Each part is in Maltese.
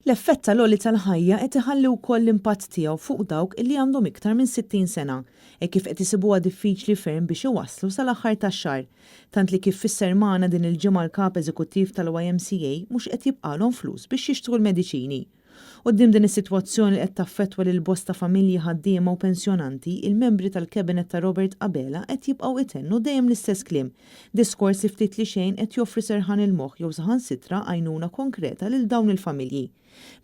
L-effett tal-għoli tal-ħajja qed iħalli wkoll l-impatt tiegħu fuq dawk illi għandhom iktar minn 60 sena, kif qed isibuha diffiċli ferm biex iwasslu sal-aħħar tax-xahar. Tant li kif fisser magħna din il-ġimgħa l-kap eżekuttiv tal-YMCA mhux qed jibqalhom flus biex jixtru l-mediċini. Quddiem din is-sitwazzjoni li qed taffettwa lil bosta familji ħaddiema u pensjonanti, il-membri tal-Cabinet ta' Robert Abela qed jibqgħu itennu dejjem l-istess kliem. Diskors li ftit li xejn qed joffri serħan il-moħħ jew saħansitra għajnuna konkreta lil dawn il-familji.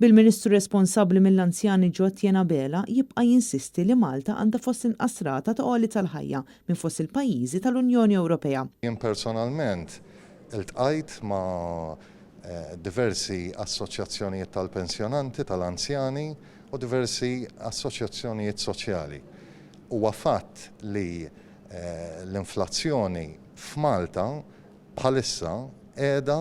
Bil-Ministru responsabbli mill-anzjani Etienne Abela jibqa' jinsisti li Malta għandha fost inqas rata ta' għoli tal-ħajja minn fost il-pajjiżi tal-Unjoni Ewropea. Jien personalment iltqajt ma' diversi assoċjazzjonijiet tal-pensjonanti, tal-anzjani u diversi assoċjazzjonijiet soċjali. Huwa fatt li l-inflazzjoni f'Malta bħalissa qiegħda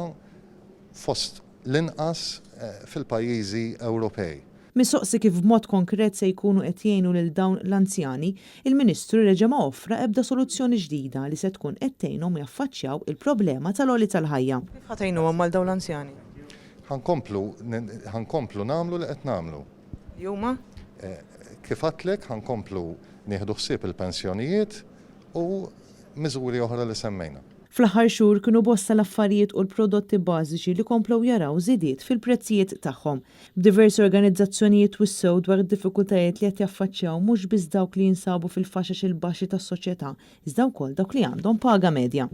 fost l-inqas fil-pajjiżi Ewropej. Mistoqsi kif b'mod konkret se jkunu qed jgħinu lil dawn l-anzjani, il-Ministru reġa' ma offra ebda soluzzjoni ġdida li se tkun qed tgħinhom jaffaċċjaw il-problema tal-għoli tal-ħajja. Kif ħatgħinuhom mal dawn l-anzjani? Ħankomplu nagħmlu li qed nagħmlu. Juma? Kif għadlek ħankomplu nieħdu ħsieb il-pensjonijiet u miżuri oħra li semmejna. Fl-aħħar xhur kienu bosta l-affarijiet u l-prodotti bażiċi li komplew jaraw żidiet fil-prezzijiet tagħhom. B'diversi organizzazzjonijiet wissew dwar id-diffikultajiet li qed jaffaċċjaw mhux biss dawk li jinsabu fil-faxex il-baxxi tas-soċjetà, iżda wkoll dawk li għandhom paga medja.